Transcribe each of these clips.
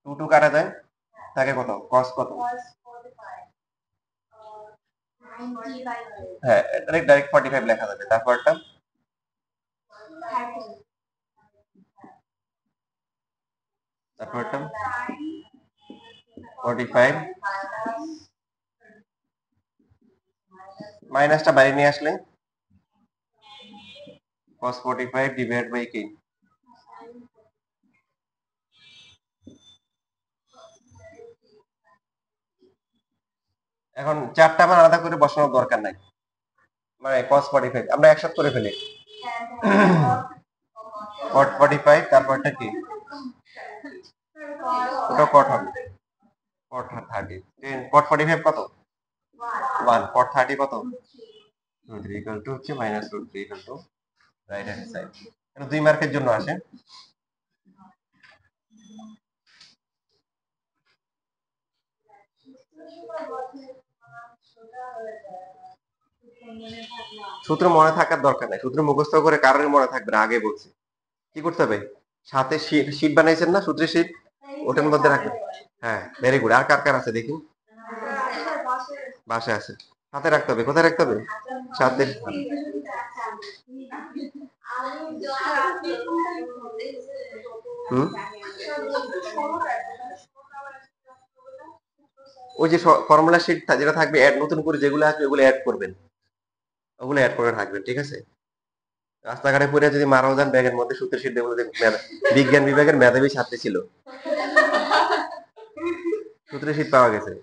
Two two কাটা যায়, থাকে কত কস কত? হ্যাঁ, ডাইরেক্ট 45 লেখা যাবে। তারপরটা তারপরটা 45 মাইনাসটা বাইরে নিয়ে আসলে cos 45 ডিভাইড বাই কি? এখন চারটা মান আলাদা করে বসানোর দরকার নাই, মানে cos 45 আমরা একসাথে করে ফেলি। cot 45 তারপরটা কি? ওটা cot হবে, cot 30। cot 45 কত? 1। cot 30 কত? √3 ইকুয়াল টু হচ্ছে minus √3 equal to right hand side. এটা 2 মার্কের জন্য আসে। সূত্র মনে থাকার দরকার নাই, সূত্র মুখস্থ করে কারোর মনে থাকবে না, আগে বলছি। কি করতে হবে? সাথে শীট বানাইছেন না, সূত্রের শীট, ওটার মধ্যে রাখবেন। হ্যাঁ, ভেরি গুড। আর কার কার আছে দেখি? বাসায় আছে। সাথে রাখতে হবে। কোথায় রাখতে হবে? সাথে। হুম, ওই যে ফর্মুলা শীট যেটা থাকবে, অ্যাড নতুন করে যেগুলো আসবে ওগুলো অ্যাড করবেন, ওগুলো অ্যাড করে রাখবেন, ঠিক আছে? রাস্তাঘাটে পড়ে যদি মারাও যান, ব্যাগের মধ্যে সূত্রের শীট দেখবো, বিজ্ঞান বিভাগের মেধাবী ছাত্রী ছিল, সূত্রের শীট পাওয়া গেছে।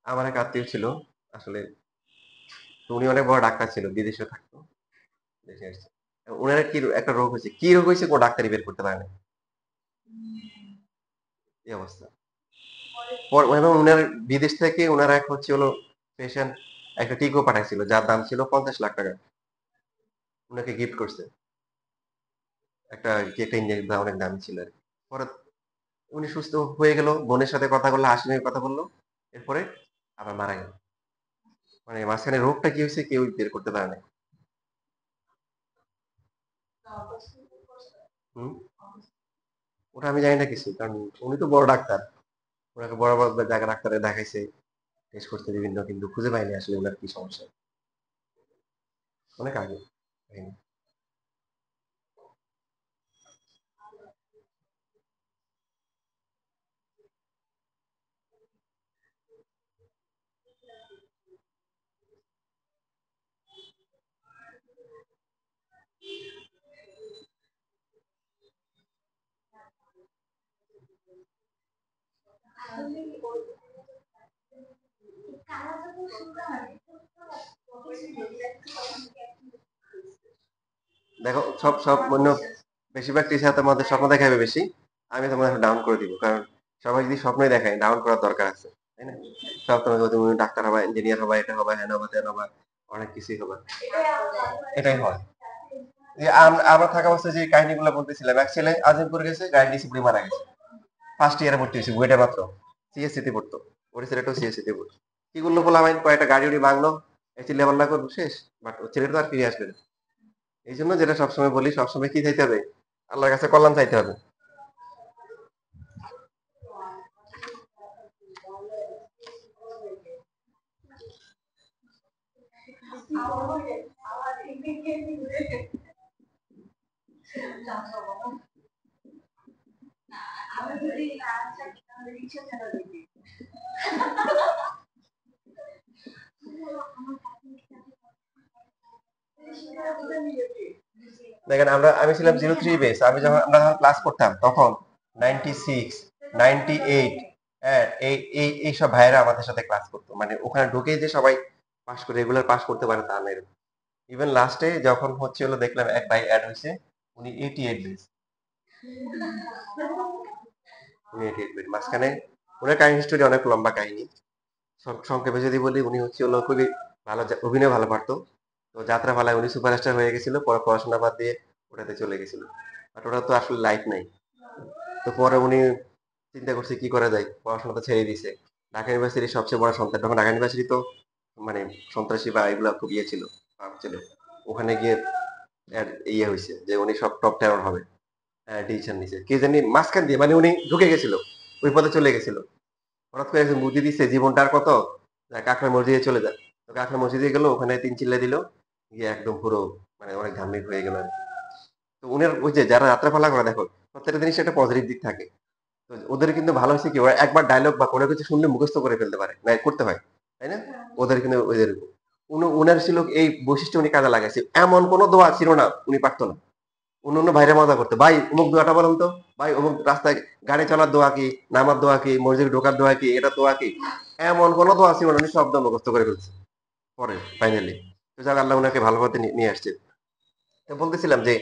আমার এক আত্মীয় ছিল, আসলে উনি অনেক বড় ডাক্তার ছিল, বিদেশে থাকতো, দেশে আসছে। ওনার কি একটা রোগ হয়েছে, কি রোগ হয়েছে কোনো ডাক্তারই বের করতে পারে না, এই অবস্থা। এবং উনার বিদেশ থেকে ওনারা এক হচ্ছে হলো পেশেন্ট একটা টিকো পাঠাইছিল, যার দাম ছিল 50 লাখ টাকা, উনাকে গিফট করছে। একটা কি একটা ইঞ্জিন অনেক দামি ছিল আর কি। পরে উনি সুস্থ হয়ে গেল, বোনের সাথে কথা বললো, হাসি মুখে কথা বললো, এরপরে আবার মারা গেল। মানে মাঝখানে রোগটা কি হয়েছে কেউ বের করতে পারে না। হুম, ওটা আমি জানি না কিছু, কারণ উনি তো বড় ডাক্তার, ওনাকে বড় বড় জায়গা ডাক্তারে দেখাইছে, টেস্ট করতে বিভিন্ন, কিন্তু খুঁজে পাইনি আসলে ওনার কি সমস্যা। অনেক আগে কাহিনী। দেখো, সব সব অন্য বেশিরভাগ টিচার তোমাদের স্বপ্ন দেখাবে বেশি, আমি তোমাদের ডাউন করে দিব, কারণ সবাই যদি স্বপ্নই দেখায়, ডাউন করার দরকার আছে, তাই না? সব তোমাকে তুমি ডাক্তার হবা, ইঞ্জিনিয়ার হবা, এটা হবা, হ্যান হবা, তেন হবা, অনেক কিছুই হবা, এটাই হয়। যে আমরা থাকা অবস্থায় যে কাহিনীগুলো বলতেছিলাম, এক ছেলে আজিমপুর গেছে, গাড়ি ডিসি পুড়ে মারা গেছে, ফার্স্ট ইয়ারে ভর্তি হয়েছে, বুয়েটে মাত্র, সিএসসি তে পড়তো, ওর ছেলেটাও সিএসসি তে পড়তো। কি করলো বলা হয়, কয়েকটা গাড়ি উড়ি ভাঙলো, এসে লেবার না করবো, শেষ। বাট ওর ছেলেটা তো আর ফিরে আসবে না। এই জন্য যেটা সবসময় বলি, সবসময় কি চাইতে হবে? আল্লাহর কাছে কল্যাণ চাইতে হবে। দেখেন, আমি ছিলাম 03 বেস, আমরা যখন ক্লাস করতাম তখন 96, 98। হ্যাঁ, এই সব ভাইয়েরা আমাদের সাথে ক্লাস করতো, মানে ওখানে ঢুকে যে সবাই পাস করে রেগুলার পাস করতে পারে তা না এরকম। ইভেন লাস্টে যখন হচ্ছে হলো দেখলাম এক ভাই অ্যাড হয়েছে, উনি 88 বেস, উনি 88 বেস মাঝখানে। ওনার কাহিনী স্টোরি অনেক লম্বা কাহিনী, সংক্ষেপে যদি বলি, উনি হচ্ছে হলো খুবই ভালো, অভিনয় ভালো পারতো। তো যাত্রাপালায় উনি সুপারস্টার হয়ে গেছিল, পরে পড়াশোনা বাদ দিয়ে ওটাতে চলে গেছিল। বাট ওটা তো আসলে লাইফ নাই। তো পরে উনি চিন্তা করছে কি করা যায়, পড়াশোনা তো ছেড়ে দিছে। ঢাকা ইউনিভার্সিটির সবচেয়ে বড় সন্তান, তখন ঢাকা ইউনিভার্সিটি তো মানে সন্ত্রাসী বা এগুলো খুব ইয়ে ছিল, পাপ ছিল। ওখানে গিয়ে ইয়ে হয়েছে যে উনি সব টপ টেরর হবে, ডিসিশন নিছে কে জানি মাঝখান দিয়ে, মানে উনি ঢুকে গেছিল, ওই পথে চলে গেছিল। হঠাৎ করে একজন বুদ্ধি দিচ্ছে জীবনটা আর কত, কাকড়া মসজিদে চলে যায়। তো কাকড়া মসজিদে গেল, ওখানে 3 চিল্লা দিল, গিয়ে একদম পুরো মানে অনেক ধার্মিক হয়ে গেল আর কি। তো উনার ওই যে যারা যাত্রাপালা করে দেখো, প্রত্যেকটা জিনিস একটা পজিটিভ দিক থাকে। তো ওদের কিন্তু ভালো হয়েছে কি, ওরা একবার ডায়লগ বা কোনো কিছু শুনলে মুখস্থ করে ফেলতে পারে, না করতে হয়, তাই না? ওদের কিন্তু ওদের উনার ছিল এই বৈশিষ্ট্য, উনি কাজে লাগাইছে, এমন কোনো দোয়া ছিল না উনি পারতো না। অন্য ভাইরা মজা করতো, ভাই অমুক দোয়াটা বলেন তো, ভাই অমুক রাস্তায় গাড়ি চলার দোয়া কি, নামার দোয়া কি, মসজিদে ঢোকার দোয়া কি, এটা দোয়া কি, এমন কোনো দোয়া ছিল না, উনি সব দোয়া মুখস্থ করে ফেলছে পরে ফাইনালি। তো যাক আল্লাহ উনাকে ভালো পথে নিয়ে আসছে। তো বলতেছিলাম যে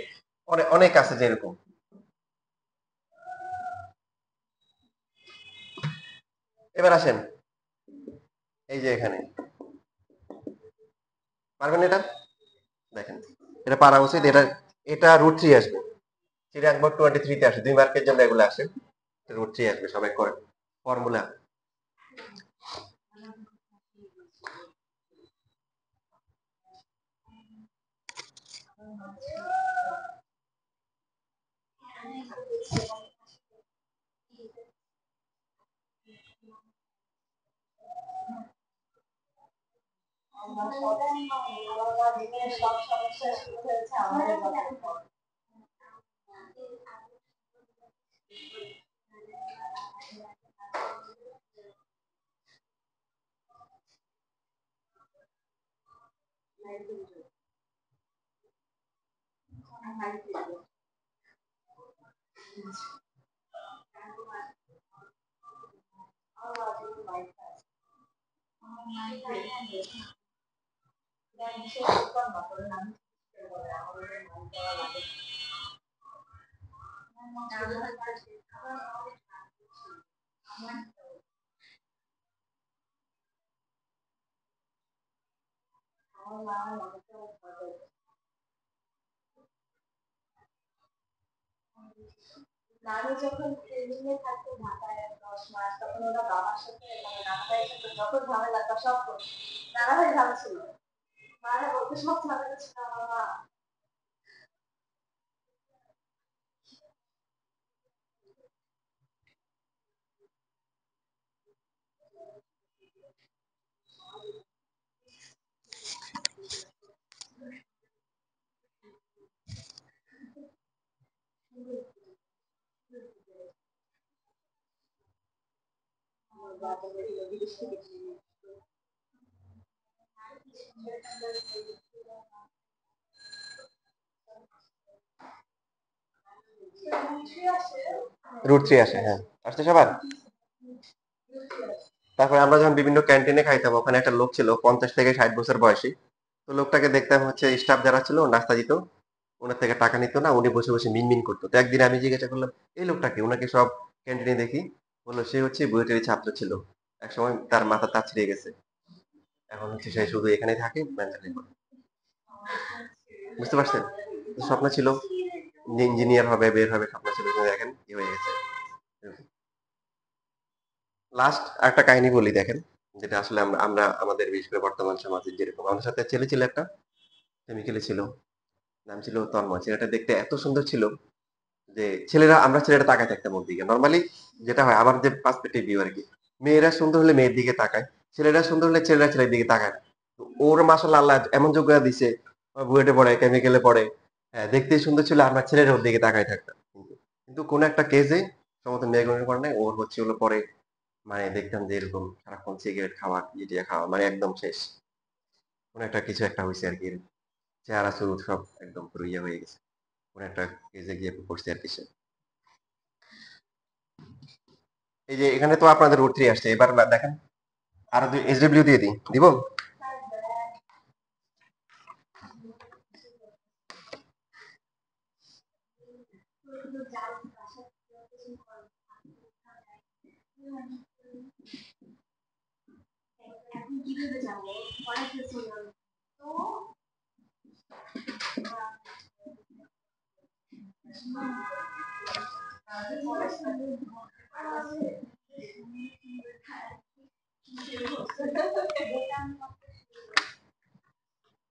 অনেক অনেক আছে যে এরকম। এবার আসেন, এই যে এখানে পারবেন এটা, দেখেন, এটা পারা উচিত। এটা এটা √3 আসবে, চিরাং 23-তে আসে, 2 মার্কের জন্য এগুলো আসে। √3 আসবে, সবাই করে ফর্মুলা। √3 আসে, হ্যাঁ। আসতে সবার। তারপরে আমরা যখন বিভিন্ন ক্যান্টিনে খাইতাম, ওখানে একটা লোক ছিল 50 থেকে 60 বছর বয়সী। তো লোকটাকে দেখতাম হচ্ছে স্টাফ যারা ছিল নাস্তা দিত, ওনার থেকে টাকা নিত না, উনি বসে বসে মিনমিন করতো। তো একদিন আমি জিজ্ঞাসা করলাম এই লোকটাকে, ওনাকে সব ক্যান্টিনে দেখি। বললো সে হচ্ছে বুয়েটের ছাত্র ছিল, একসময় তার মাথা তার ছিঁড়ে গেছে, এখন হচ্ছে সে শুধু এখানেই থাকে, মেন্টালি। বুঝতে পারছেন? তো স্বপ্ন ছিল ইঞ্জিনিয়ার হবে, বের হবে, স্বপ্ন ছিল, কিন্তু দেখেন কি হয়ে গেছে। লাস্ট একটা কাহিনী বলি দেখেন, যেটা আসলে আমরা আমরা আমাদের বিশেষ করে বর্তমান সমাজে যেরকম, আমাদের সাথে ছেলে ছিল একটা, কেমিক্যালে ছিল, নাম ছিল তন্ময়। ছেলেটা দেখতে এত সুন্দর ছিল যে আমরা ছেলেটা তাকায় থাকতাম ওর দিকে। নর্মালি যেটা হয়, আমার যে পার্সপেক্টিভ ভিউ আর কি, মেয়েরা সুন্দর হলে মেয়ের দিকে তাকায়, ছেলেরা সুন্দর হলে ছেলেরা ছেলের দিকে তাকায় না। তো ওর মাসাল্লাহ আল্লাহ এমন যোগ্যতা দিছে, বুয়েটে পড়ে, কেমিক্যালে পড়ে, হ্যাঁ, দেখতে সুন্দর ছিল, আমরা ছেলেরা ওর দিকে তাকায় থাকতাম। কিন্তু কিন্তু কোন একটা কেসে সমস্ত মেয়ে গ্রহণ করে নাই, ওর হচ্ছে হলো পরে, মানে দেখতাম যে এরকম সারাক্ষণ সিগারেট খাওয়া, ইয়ে খাওয়া, মানে একদম শেষ। কোন একটা কিছু একটা হয়েছে আর কি, চেহারা চুরুট সব একদম পুরো ইয়ে হয়ে গেছে। কোন একটা কেসে গিয়ে পড়ছে আর কি সে। এই যে এখানে তো আপনাদের √3 আসছে, এবার দেখেন আরো SW দিয়ে দিই, দিব?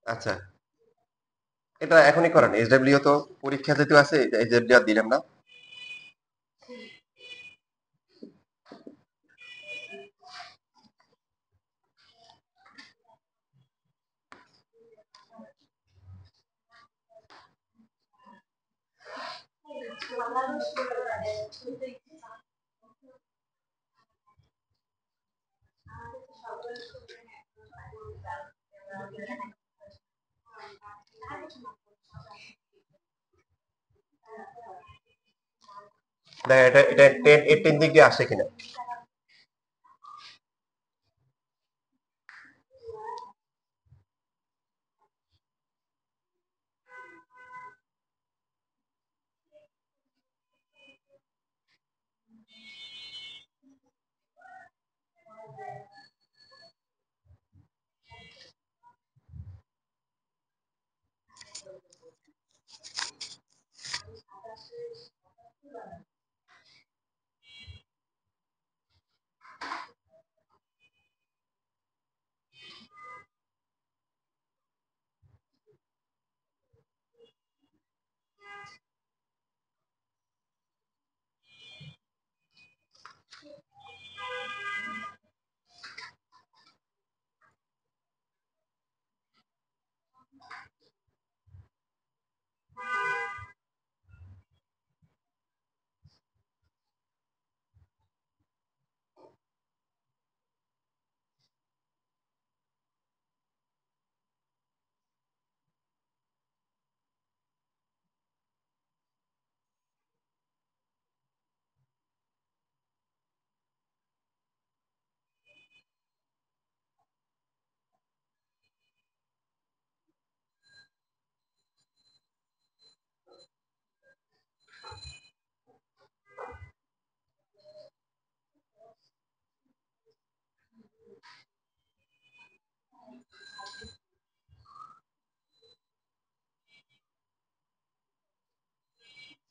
আচ্ছা, এটা এখনই করেন। SW তো পরীক্ষা যেহেতু আছে, SW আর দিলাম না। দেখ এটা 10 দিক দিয়ে আসে কিনা।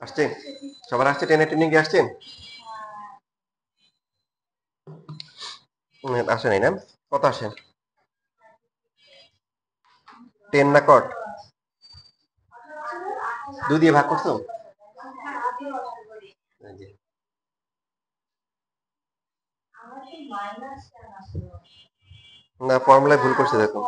আসছে? সবার আসছে? 10 কি আসছেন? আসে নাই না? কত আসে? 10 না কট? 2 দিয়ে ভাগ করছো? এই যে। না, ফর্মুলায় ভুল করছে দেখো।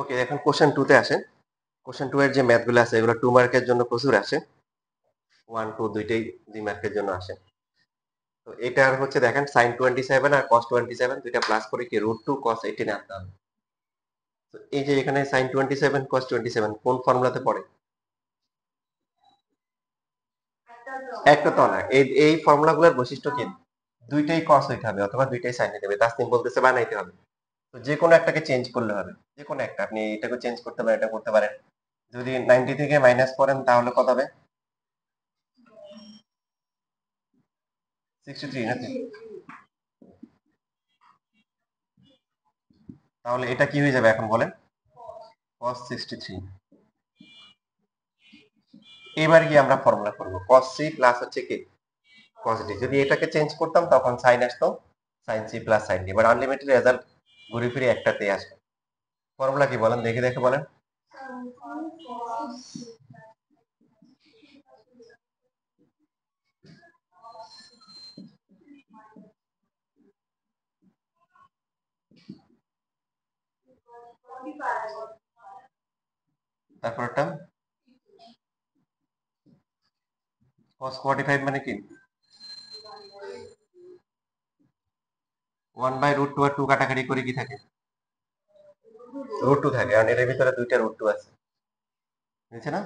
ওকে, এখন কোশ্চেন 2 তে আসেন। কোশ্চেন 2 এর যে ম্যাথ গুলো আছে এগুলো 2 মার্কের জন্য প্রচুর আসে। 1 2 দুইটাই 2 মার্কের জন্য আসে। তো এটার হচ্ছে দেখেন sin 27 আর cos 27 দুইটা প্লাস করে কি √2 cos 18 আনতে হবে। তো এই যে এখানে sin 27 cos 27 কোন ফর্মুলাতে পড়ে? একটা তো না, এই ফর্মুলাগুলোর বৈশিষ্ট্য কি? দুইটাই cos হইতে হবে অথবা দুইটাই sin হইতে হবে। তাসনিম বলতেছে বানাইতে হবে। তো যে কোনো একটাকে চেঞ্জ করলে হবে। যে কোনো একটা, আপনি এটাকে চেঞ্জ করতে পারেন, এটা করতে পারেন। যদি 90 থেকে মাইনাস করেন তাহলে কত হবে? 63 নাকি? তাহলে এটা কি হয়ে যাবে এখন বলেন? cos 63। এবার কি আমরা ফর্মুলা করব cos c প্লাস হচ্ছে কি cos d। যদি এটাকে চেঞ্জ করতাম তখন sin আসতো, sin c plus sin d। এবার আনলিমিটেড রেজাল্ট ঘুরে ফিরে একটাতেই আসবে। ফর্মুলা কি বলেন দেখে দেখে বলেন? তারপরটা cos 45 মানে কি? 1/√2 আর 2 কাটাকাটি করে কি থাকে? √2 থাকে, কারণ এটার ভিতরে দুইটা √2 আছে, বুঝছে না?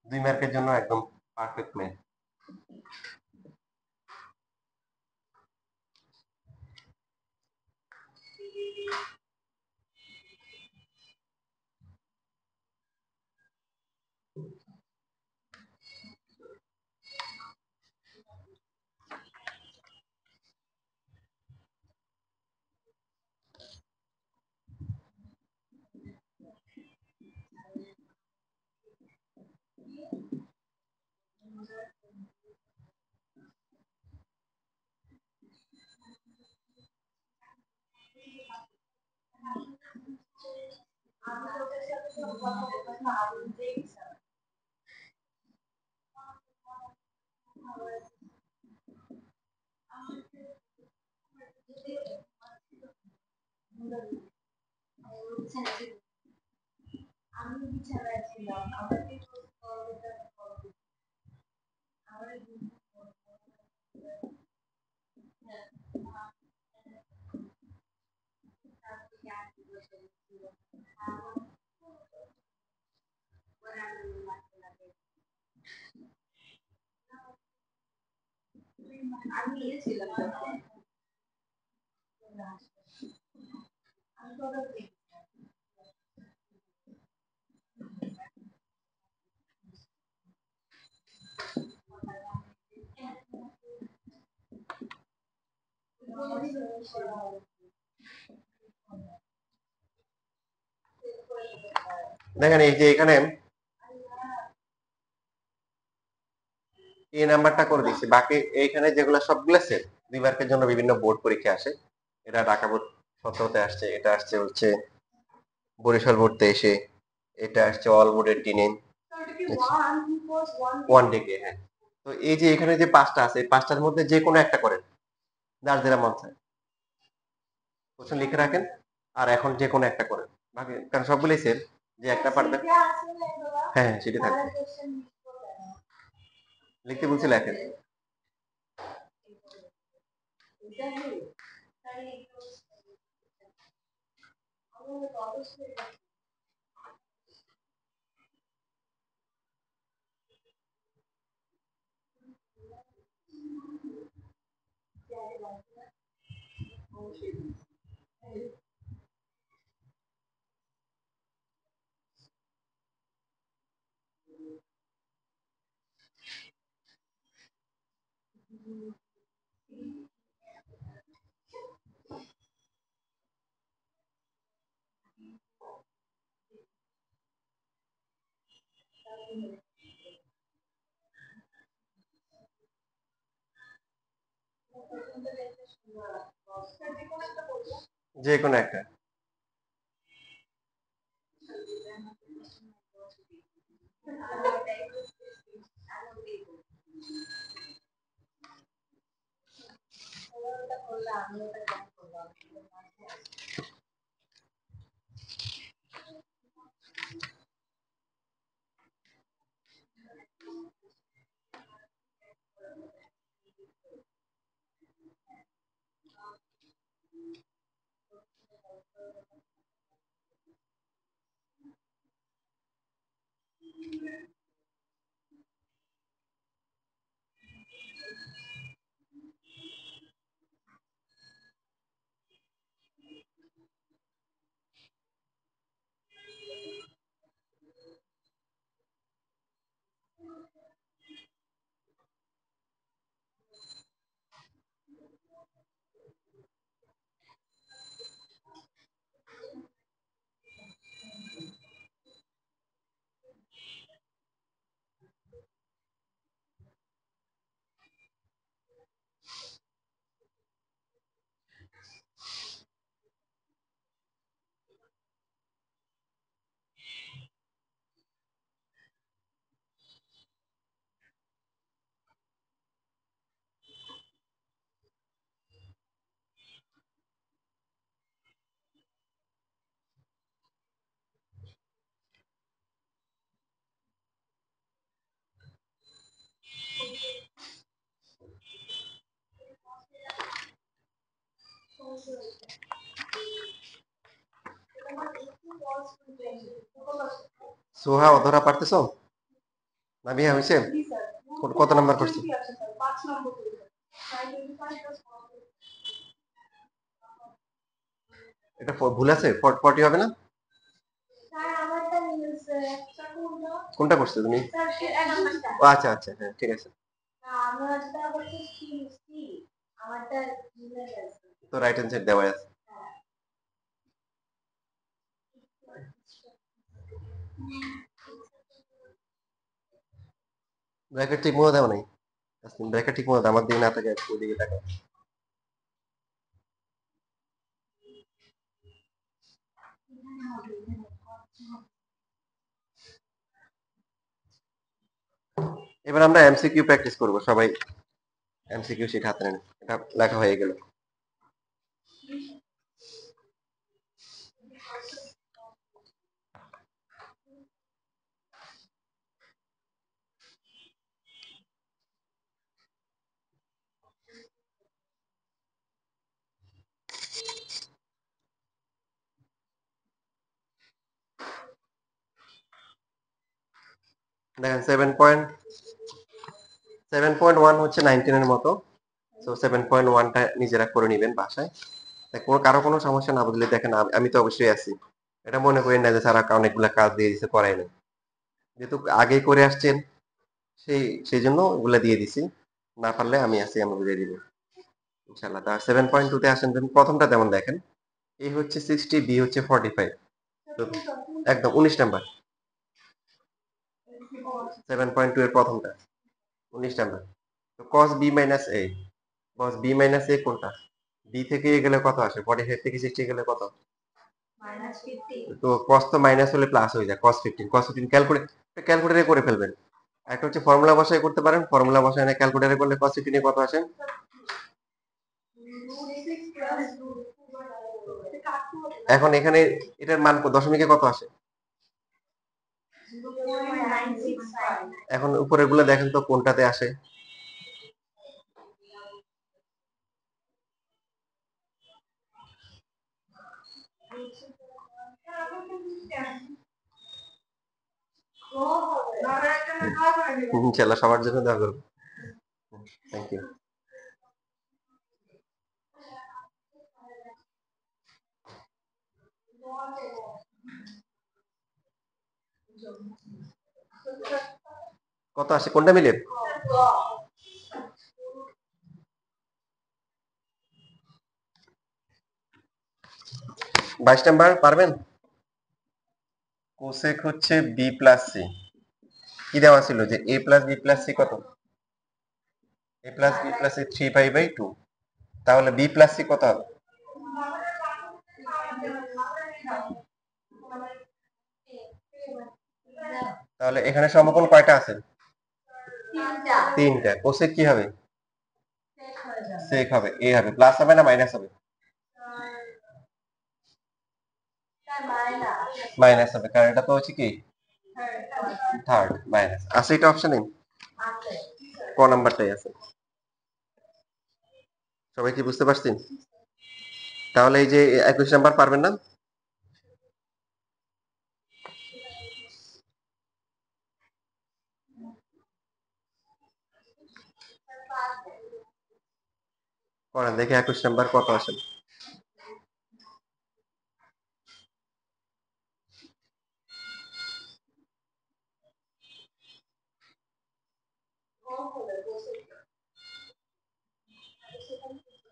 2 মার্কের জন্য একদম পারফেক্ট ম্যাথ। দেখেন এই যে এখানে এই নাম্বারটা করে দিচ্ছি, বাকি এইখানে যেগুলো সবগুলো সেম। 2 মার্কের জন্য বিভিন্ন বোর্ড পরীক্ষা আসে, এটা ঢাকা বোর্ড 17তে আসছে, এটা আসছে হচ্ছে বরিশাল বোর্ড 23-এ, এটা আসছে অল বোর্ডের 10-এ, ওয়ান ডেকে। হ্যাঁ, তো এই যে এখানে যে পাঁচটা আছে, এই পাঁচটার মধ্যে যে কোনো একটা করেন, যার যেটা মন চায় কোশ্চেন লিখে রাখেন, আর এখন যে কোনো একটা করেন, বাকি কারণ সবগুলোই সেম, যে একটা পারবে। হ্যাঁ হ্যাঁ, সেটা থাকবে, লিখতে বলছি লেখেন। যে কোনো একটা। সোহা অধরা পারতেছো? নাবিহা হয়েছে? কত নাম্বার করছে? এটা ভুল আছে, 40 হবে না? কোনটা করছো তুমি? ও আচ্ছা আচ্ছা, হ্যাঁ ঠিক আছে। তো রাইট হ্যান্ড সাইড দেওয়া আছে। ব্র্যাকেট ঠিক মতো দেওয়া নাই। ব্র্যাকেট ঠিক মতো আমার দিকে না থাকে, ওইদিকে থাকে। এবার আমরা এমসিকিউ প্র্যাকটিস করব সবাই। এমসিকিউ শিট হাতে নেন, এটা লেখা হয়ে গেল। দেখেন 7.1 হচ্ছে 19 এর মতো। তো 7.1টা নিজেরা করে নিবেন বাসায়। কোনো কারো কোনো সমস্যা না বুঝলে দেখেন, আমি তো অবশ্যই আছি। এটা মনে করেন না যে স্যার অনেকগুলা কাজ দিয়ে দিছে করাই নাই। যেহেতু আগেই করে আসছেন, সেই জন্য ওগুলা দিয়ে দিছি। না পারলে আমি আছি, আমি বুঝিয়ে দিব ইনশাল্লাহ। তার 7.2 তে আসেন, প্রথমটা তেমন দেখেন। এ হচ্ছে 60, বি হচ্ছে 45। তো একদম 19 নাম্বার। 7.2 এর প্রথমটা 19 নাম্বার। তো cos b minus a, cos b minus a কোনটা? বি থেকে এ গেলে কত আসে? 45 থেকে 60 গেলে কত? তো cos তো মাইনাস হলে প্লাস হয়ে যায়, cos 15। cos 15 ক্যালকুলেটরে করে ফেলবেন। একটা হচ্ছে ফর্মুলা বসায় করতে পারেন, ফর্মুলা বসায় না ক্যালকুলেটরে করলে cos 15 এ কত আসে? এখন এখানে এটার মান দশমিকে কত আসে? এখন উপরের গুলো দেখেন তো কোনটাতে আসে। ইনশাল্লাহ সবার জন্য দোয়া করবো। Thank you. কত আসে কোনটা মিলে? 22 নাম্বার পারবেন? কোসেক হচ্ছে বি প্লাস সি। কি দেওয়া ছিল যে এ প্লাস বি প্লাস সি কত? এ প্লাস বি প্লাস সি 3π/2। তাহলে বি প্লাস সি কত হবে? তাহলে এখানে সমকোণ কয়টা আছে? তিনটা। কোসেক কি হবে? সেক হবে, এ হবে। প্লাস হবে না মাইনাস হবে? মাইনাস হবে, কারণ এটা তো হচ্ছে কি থার্ড। মাইনাস আছে, এটা অপশনে ক নাম্বারটাই আছে। সবাই কি বুঝতে পারছেন? তাহলে এই যে 21 নাম্বার পারবেন না? করেন দেখি 21 নাম্বার কত আসে।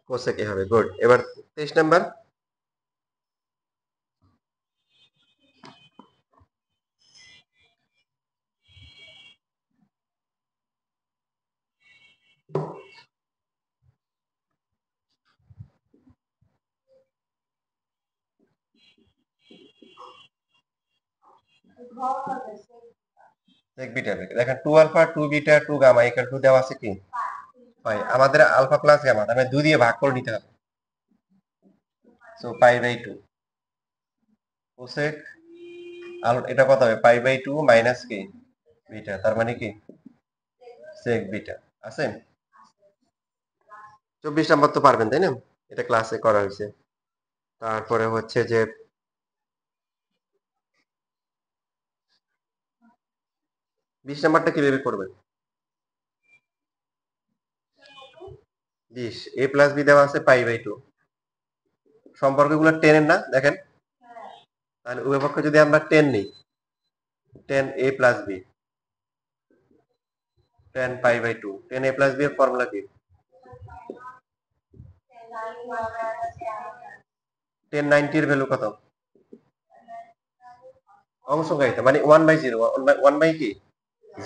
কোসেক এ হবে, গুড। এবার 23 নাম্বার। সেক বিটা দেখেন 2 alpha 2 beta 2 gamma equal to দেওয়া আছে কি পাই। আমাদের আলফা প্লাস গামা তার মানে 2 দিয়ে ভাগ করে নিতে হবে। সো π/2 কোসেক এটা কত হবে? π/2 মাইনাস কি বিটা, তার মানে কি সেক বিটা। আছে? 24 নাম্বার তো পারবেন তাই না? এটা ক্লাসে করা হয়েছে। তারপরে হচ্ছে যে 20 নাম্বারটা কিভাবে করবেন? 20 a প্লাস b দেওয়া আছে পাই বাই 2, সম্পর্কগুলো 10 এর না দেখেন, তাহলে উভয় পক্ষে যদি আমরা 10 নিই, 10 a plus b, 10 pi by 2, 10 a plus b এর ফর্মুলা কি? 10 90 এর ভ্যালু কত? অংশগ্রহিত মানে 1 বাই 0, 1 বাই কি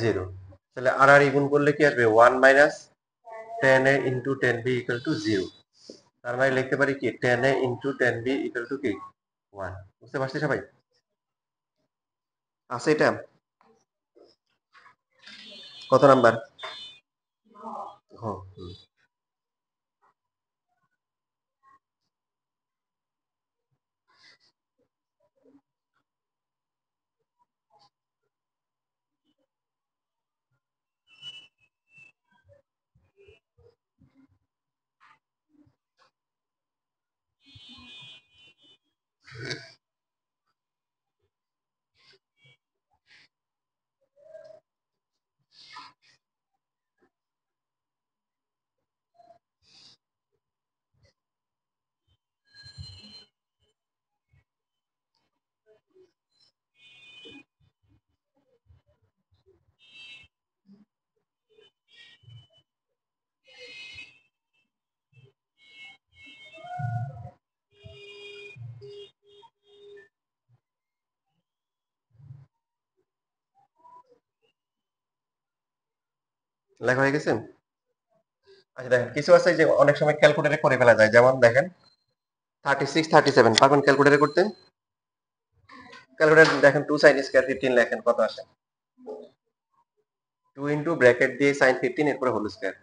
0, তাহলে আর আর গুণ করলে কি আসবে 1 minus 10 a into 10 b equal to 0, তার মানে লিখতে পারি কি 10 a into 10 b equal to কি 1। বুঝতে পারছি সবাই? আছে এটা? কত নাম্বার? হ্যাঁ, লেখা হয়ে গেছে? আচ্ছা দেখেন, কিছু আছে যে অনেক সময় ক্যালকুলেটরে করে ফেলা যায়, যেমন দেখেন 36 37 পারবেন ক্যালকুলেটরে করতে? ক্যালকুলেটর দেখেন 2 sin স্কয়ার 15 লেখেন কত আসে? 2 ইনটু ব্র্যাকেট দিয়ে sin 15 এরপরে হোল স্কয়ার।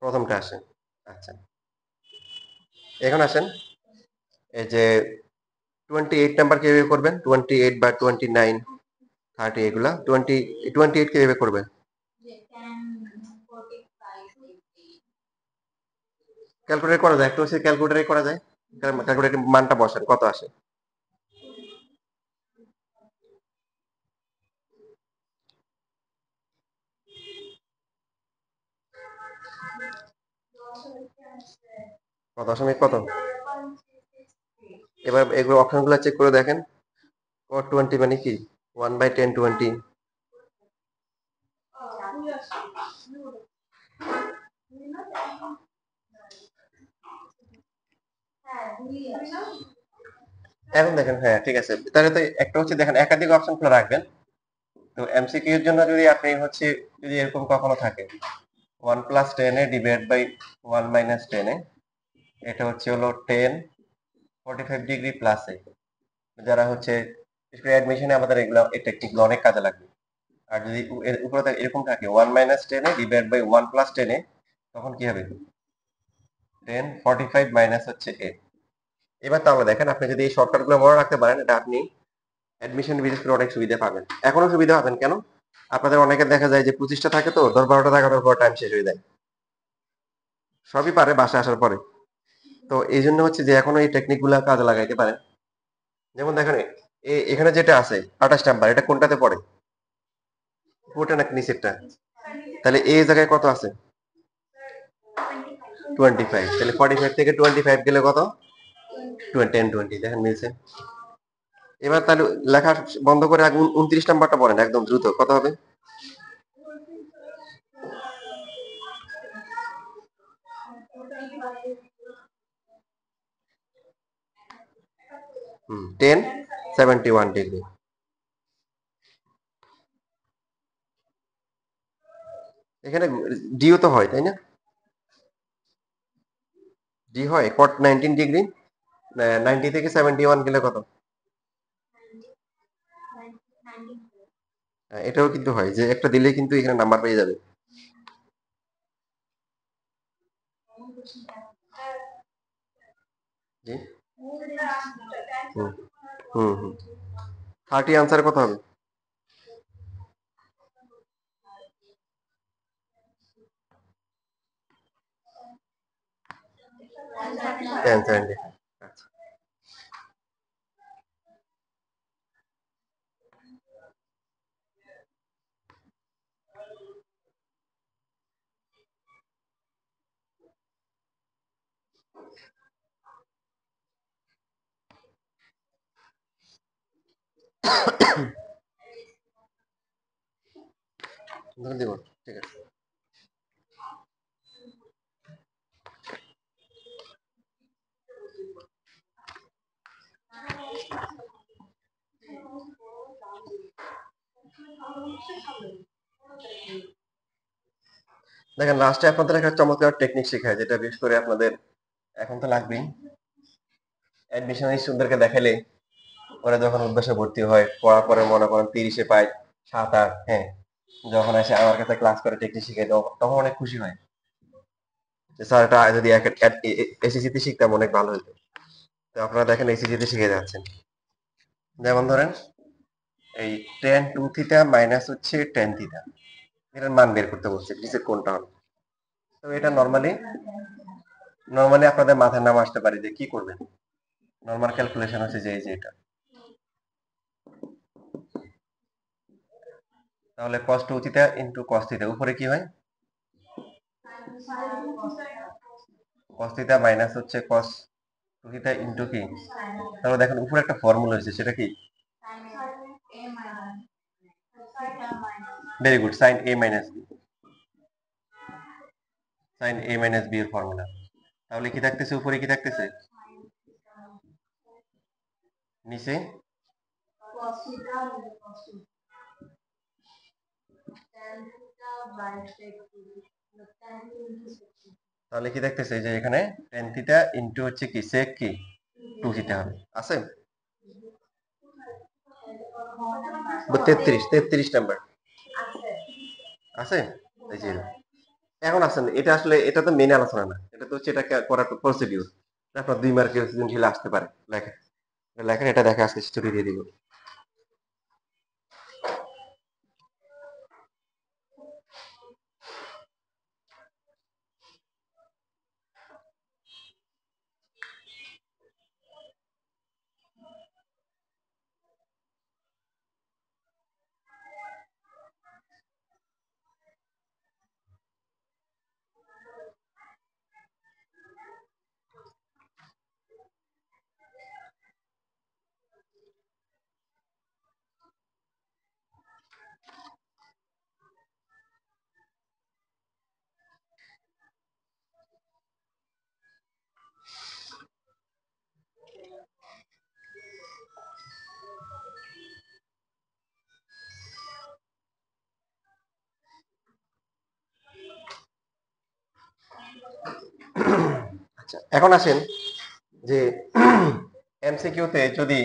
প্রথমটা আসে। আচ্ছা, এখন আসেন এই যে 28 নাম্বার কিভাবে করবেন? 28 বা 29 30 এগুলা 28 কিভাবে করবেন? ক্যালকুলেটর করা যায়, একটু হচ্ছে ক্যালকুলেটরে করা যায়। ক্যালকুলেটর মানটা বসান কত আসে? দশমিক কত? এবার এগুলো অপশনগুলো চেক করে দেখেন। cot 20 মানে কি 1 বাই 10 20, এখন দেখেন হ্যাঁ ঠিক আছে, তাহলে তো একটা হচ্ছে দেখেন একাধিক অপশন খোলা রাখবেন। তো এমসিকিউ এর জন্য যদি আপনি হচ্ছে যদি এরকম কখনো থাকে 1 plus 10 a divide by 1 minus 10 a, এটা হচ্ছে হলো 10 45 ডিগ্রি প্লাস এ, যারা হচ্ছে অ্যাডমিশনে আমাদের এগুলো এই টেকনিকগুলো অনেক কাজে লাগবে। আর যদি এর উপরে এরকম থাকে 1 minus 10 a divide by 1 plus 10 a, তখন কি হবে 10 45 মাইনাস হচ্ছে এ। এবার তাহলে দেখেন আপনি যদি এই শর্টকাটগুলো মনে রাখতে পারেন, এটা আপনি অ্যাডমিশন বিশেষ করে অনেক সুবিধা পাবেন। এখনো সুবিধা পাবেন কেন? আপনাদের অনেকের দেখা যায় যে 25টা থাকে, তো 10-12টা থাকার পর টাইম শেষ হয়ে যায়, সবই পারে বাসায় আসার পরে। তো এই জন্য হচ্ছে যে এখনো এই টেকনিক গুলা কাজে লাগাইতে পারেন। যেমন দেখেন এখানে যেটা আছে 28 নাম্বার, এটা কোনটাতে পড়ে? উপরটা নাকি নিচেরটা? তাহলে এই জায়গায় কত আছে? 25, তাহলে 45 থেকে 25 গেলে কত? 10 20, দেখেন মিলছে। এবার তাহলে লেখা বন্ধ করে আগে 29 নাম্বারটা পড়েন একদম দ্রুত, কত হবে? 10 71 ডিগ্রি। এখানে ডিও তো হয় তাই না? ডি হয় cot 19 ডিগ্রি, 90 থেকে 71 গেলে কত? এটাও কিন্তু হয় যে একটা দিলে কিন্তু এখানে নাম্বার পেয়ে যাবে। জি, হুম হুম হুম 30 আনসার কত হবে? 1075। আচ্ছা, ধরে দিব, ঠিক আছে। দেখেন লাস্টে আপনাদের একটা চমৎকার টেকনিক শেখায়, যেটা বিশেষ করে আপনাদের এখন তো লাগবেই। অ্যাডমিশন স্টুডেন্টদেরকে দেখালে ওরা যখন উদ্দেশ্যে ভর্তি হয়, পড়ার পরে মনে করেন 30-এ পায় 7-8, হ্যাঁ, যখন এসে আমার কাছে ক্লাস করে টেকনিক শিখে তখন অনেক খুশি হয় যে স্যার এটা যদি এসএসসি তে শিখতাম অনেক ভালো হতো। তো আপনারা দেখেন এসএসসি তে শিখে যাচ্ছেন। যেমন ধরেন এই tan 2 থিটা মাইনাস হচ্ছে tan থিটা, এটার মান বের করতে বলছে, নিচের কোনটা হবে। তো এটা নরমালি নরমালি আপনাদের মাথায় নাম আসতে পারে যে কি করবেন। নরমাল ক্যালকুলেশন হচ্ছে যে এই যে এটা, তাহলে cos 2 theta into cos theta, উপরে কি হয় cos থিটা মাইনাস হচ্ছে cos 2 থিটা ইনটু কি, তাহলে দেখেন উপরে একটা ফর্মুলা হয়েছে, সেটা কি, very good, sin a minus b, sin a minus b এর ফর্মুলা। তাহলে কি থাকতেছে, উপরে কি থাকতেছে, নিচে তাহলে কি দেখতেছে যে এখানে tan থিটা ইনটু হচ্ছে কি sec কি 2 থিটা হবে, আছে 33 নাম্বার আছে, এই যে এখন আসেন, এটা আসলে এটা তো মেনে আলোচনা না, এটা তো হচ্ছে এটা করার প্রসিডিউর। আপনার 2 মার্কের সৃজনশীল আসতে পারে লেখা, লেখা এটা দেখা আজকে স্টোরি দিয়ে দিব। আচ্ছা, এখন আসেন যে এমসিকিউ তে যদি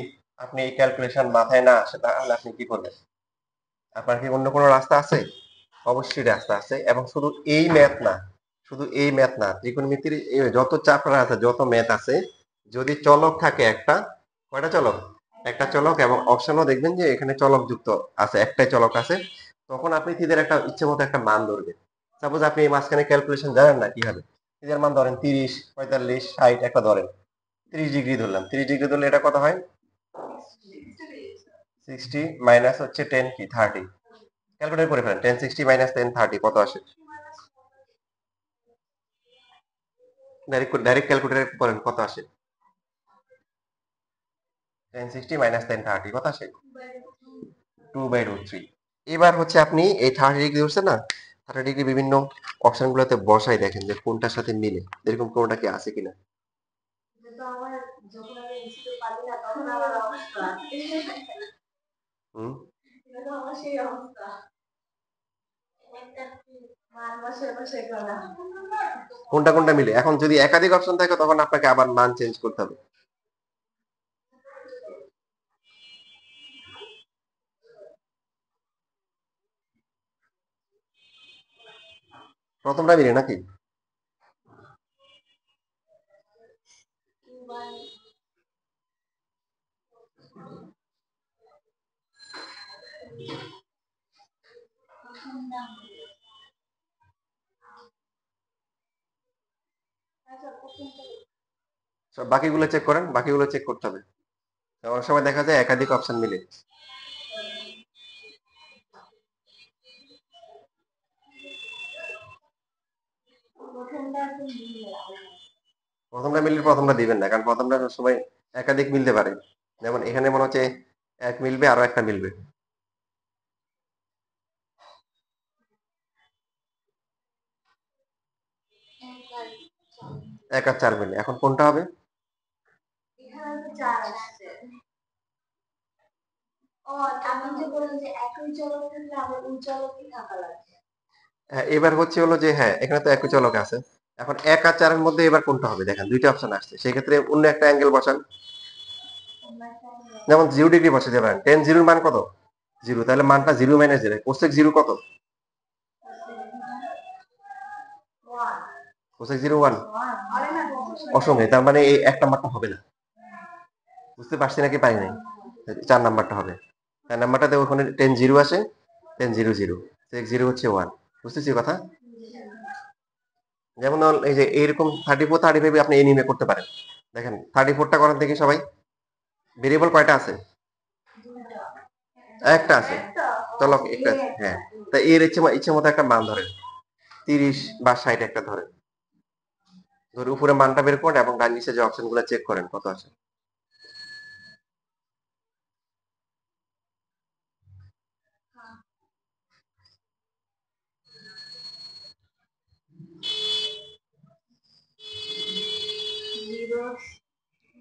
আপনি এই ক্যালকুলেশন মাথায় না আসে তাহলে আপনি কি করবেন? আপনার কি অন্য কোনো রাস্তা আছে? অবশ্যই রাস্তা আছে, এবং শুধু এই ম্যাথ না, শুধু এই ম্যাথ না, ত্রিকোণমিতির যত চ্যাপ্টার আছে, যত ম্যাথ আছে, যদি চলক থাকে একটা, কয়টা চলক, একটা চলক, এবং অপশনও দেখবেন যে এখানে চলক যুক্ত আছে, একটাই চলক আছে, তখন আপনি থিটার একটা ইচ্ছে মতো একটা মান ধরবেন। সাপোজ আপনি এই মাঝখানে ক্যালকুলেশন জানেন না কি হবে, থিটার মান ধরেন 30, 45, 60 একটা ধরেন, 30 ডিগ্রি ধরলাম, 30 ডিগ্রি ধরলে এটা কত হয়, 60 মাইনাস হচ্ছে 10 কি 30, ক্যালকুলেট করে ফেলেন, 1060 মাইনাস 1030 কত আসে, ডাইরেক্ট ক্যালকুলেটর করেন কত আসে, 1060 মাইনাস 1030 কত আসে, 2/√3। এবার হচ্ছে আপনি এই 30 ডিগ্রি ধরছেন না, 30 ডিগ্রি বিভিন্ন অপশন গুলোতে বসাই দেখেন যে কোনটার সাথে মিলে, এরকম কোনটা কি আছে কিনা। হুম, কোনটা কোনটা মিলে, এখন যদি একাধিক অপশন থাকে তখন আপনাকে আবার মান চেঞ্জ করতে হবে। প্রথমটা মিলে নাকি, সব বাকিগুলো চেক করেন, বাকিগুলো চেক করতে হবে। অনেক সময় দেখা যায় একাধিক অপশন মিলে। প্রথমটা মিললে প্রথমটা দিবেন না, কারণ প্রথমটা সবাই একাধিক মিলতে পারে। যেমন এখানে মনে হচ্ছে এক মিলবে, আরো একটা মিলবে। এক আর চার মিলে, এখন কোনটা হবে? হ্যাঁ, এবার হচ্ছে হলো যে হ্যাঁ, এখানে তো একই চলক আছে। এখন এক আর চারের মধ্যে এবার কোনটা হবে দেখেন, দুইটা অপশন আসছে, সেক্ষেত্রে অন্য একটা অ্যাঙ্গেল বসান। যেমন 0 ডিগ্রি বসে যাবেন, 10 জিরোর মান কত? 0, তাহলে মানটা 0 - 0, কোসেক 0 কত? কোসেক 0 1। অসংখ্য, তার মানে এই এক নাম্বারটা হবে না। বুঝতে পারছি নাকি পারি নাই? 4 নাম্বারটা হবে। 4 নাম্বারটাতে ওখানে 10 জিরো আসে, 10 0 0, 6 0 হচ্ছে 1। বুঝতেছি কথা? যেমন ধরুন এই যে এইরকম 34 35 আপনি এনিমে করতে পারেন। দেখেন 34টা করেন দেখি সবাই। ভেরিয়েবল কয়টা আছে? একটা আছে। চলো একটা আছে, হ্যাঁ। তা এর ইচ্ছে মতো একটা মান ধরেন, 30 বা 60 একটা ধরেন। ধরে উপরে মানটা বের করেন এবং ডান নিচে যে অপশন গুলো চেক করেন কত আছে।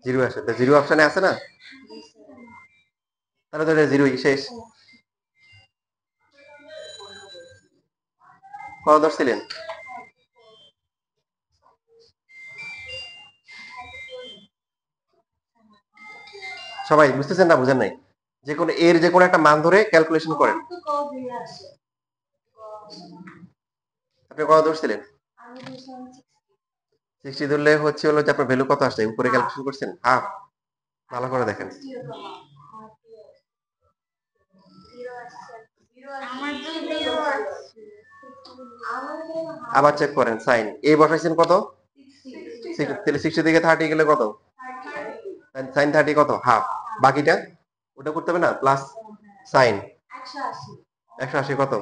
জিরো আসে, তো জিরো অপশনে আছে না? তাহলে তো এটা জিরোই শেষ। কত ধরছিলেন? সবাই বুঝতেছেন না বুঝেন নাই? যে কোনো এর যে কোনো একটা মান ধরে ক্যালকুলেশন করেন। আপনি কত ধরছিলেন? 60 ধরলে হচ্ছে হলো যে আপনার ভ্যালু কত আসছে, উপরে ক্যালকুলেশন করছেন হাফ। ভালো করে দেখেন। আবার চেক করেন সাইন, এই বসাইছেন কত? তাহলে 60 থেকে 30 গেলে কত? সাইন 30 কত? হাফ। বাকিটা ওটা করতে হবে না, প্লাস সাইন 180 কত?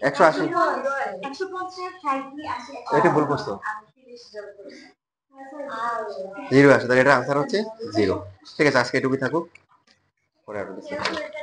একশো আশি। এটা ভুল করছো, জিরো আসে, তাহলে এটা আনসার হচ্ছে 0। ঠিক আছে, আজকে এটুকুই থাকুক, পরে আরো discuss করব।